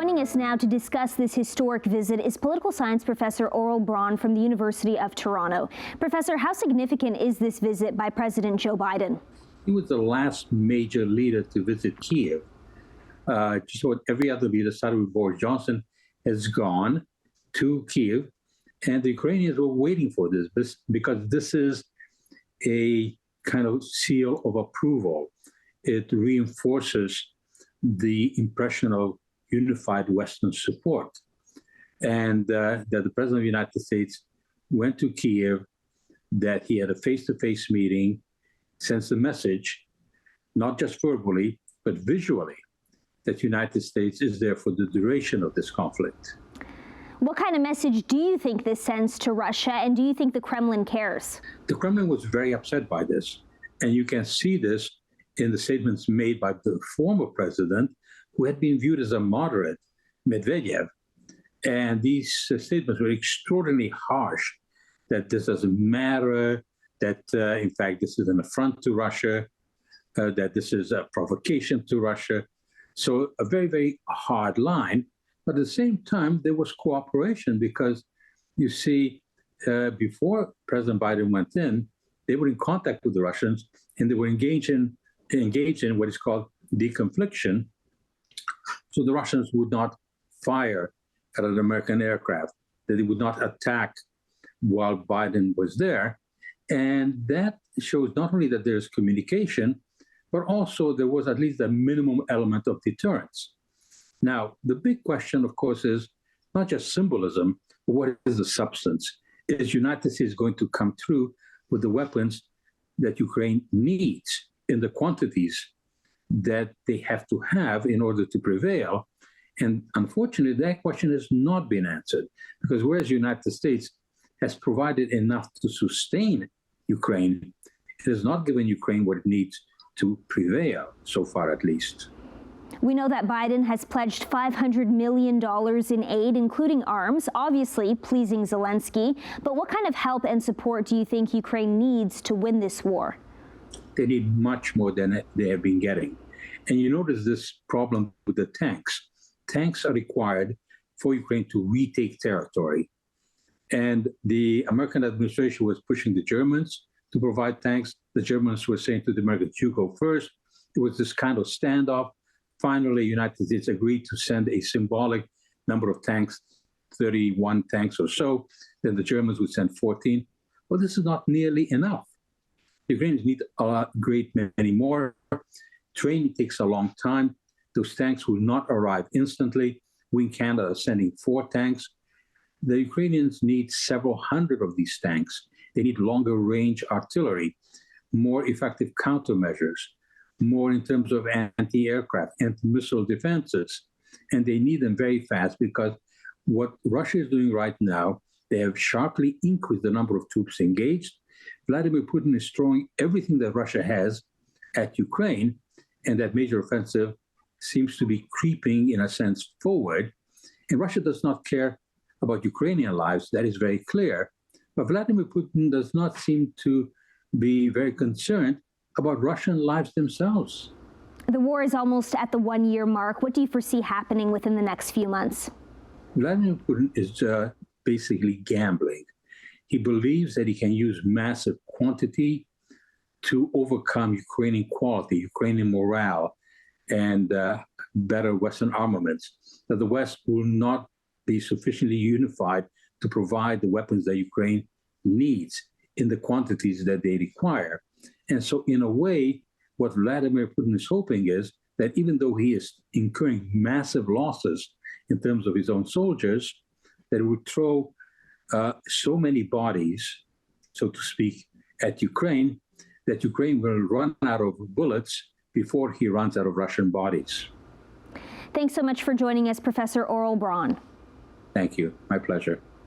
Joining us now to discuss this historic visit is political science professor Aurel from the University of Toronto. Professor, how significant is this visit by President Joe Biden? He was the last major leader to visit Kiev. Just what every other leader, started with Boris Johnson, has gone to Kiev, and the Ukrainians were waiting for this because this is a kind of seal of approval. It reinforces the impression of unified Western support. And that the President of the United States went to Kiev, that he had a face-to-face meeting, sends a message, not just verbally, but visually, that the United States is there for the duration of this conflict. What kind of message do you think this sends to Russia, and do you think the Kremlin cares? The Kremlin was very upset by this, and you can see this in the statements made by the former president, who had been viewed as a moderate, Medvedev. And these statements were extraordinarily harsh, that this doesn't matter, that in fact this is an affront to Russia, that this is a provocation to Russia. So a very, very hard line. But at the same time, there was cooperation because you see, before President Biden went in, they were in contact with the Russians and they were engaged in what is called deconfliction. So the Russians would not fire at an American aircraft, that they would not attack while Biden was there. And that shows not only that there's communication, but also there was at least a minimum element of deterrence. Now, the big question, of course, is not just symbolism, but what is the substance? Is the United States going to come through with the weapons that Ukraine needs in the quantities that they have to have in order to prevail? And unfortunately, that question has not been answered, because whereas the United States has provided enough to sustain Ukraine, it has not given Ukraine what it needs to prevail, so far at least. We know that Biden has pledged $500 million in aid, including arms, obviously pleasing Zelensky. But what kind of help and support do you think Ukraine needs to win this war? They need much more than they have been getting. And you notice this problem with the tanks. Tanks are required for Ukraine to retake territory. And the American administration was pushing the Germans to provide tanks. The Germans were saying to the Americans, you go first. It was this kind of standoff. Finally, the United States agreed to send a symbolic number of tanks, 31 tanks or so. Then the Germans would send 14. Well, this is not nearly enough. The Ukrainians need a great many more. Training takes a long time. Those tanks will not arrive instantly. We in Canada are sending 4 tanks. The Ukrainians need several hundred of these tanks. They need longer range artillery, more effective countermeasures, more in terms of anti-aircraft, anti-missile defenses. And they need them very fast because what Russia is doing right now, they have sharply increased the number of troops engaged. Vladimir Putin is throwing everything that Russia has at Ukraine, and that major offensive seems to be creeping, in a sense, forward. And Russia does not care about Ukrainian lives, that is very clear. But Vladimir Putin does not seem to be very concerned about Russian lives themselves. The war is almost at the 1-year mark. What do you foresee happening within the next few months? Vladimir Putin is basically gambling. He believes that he can use massive quantity to overcome Ukrainian quality, Ukrainian morale, and better Western armaments. That the West will not be sufficiently unified to provide the weapons that Ukraine needs in the quantities that they require. And so in a way, what Vladimir Putin is hoping is that even though he is incurring massive losses in terms of his own soldiers, that it would throw so many bodies, so to speak, at Ukraine, that Ukraine will run out of bullets before he runs out of Russian bodies. Thanks so much for joining us, Professor Aurel. Thank you. My pleasure.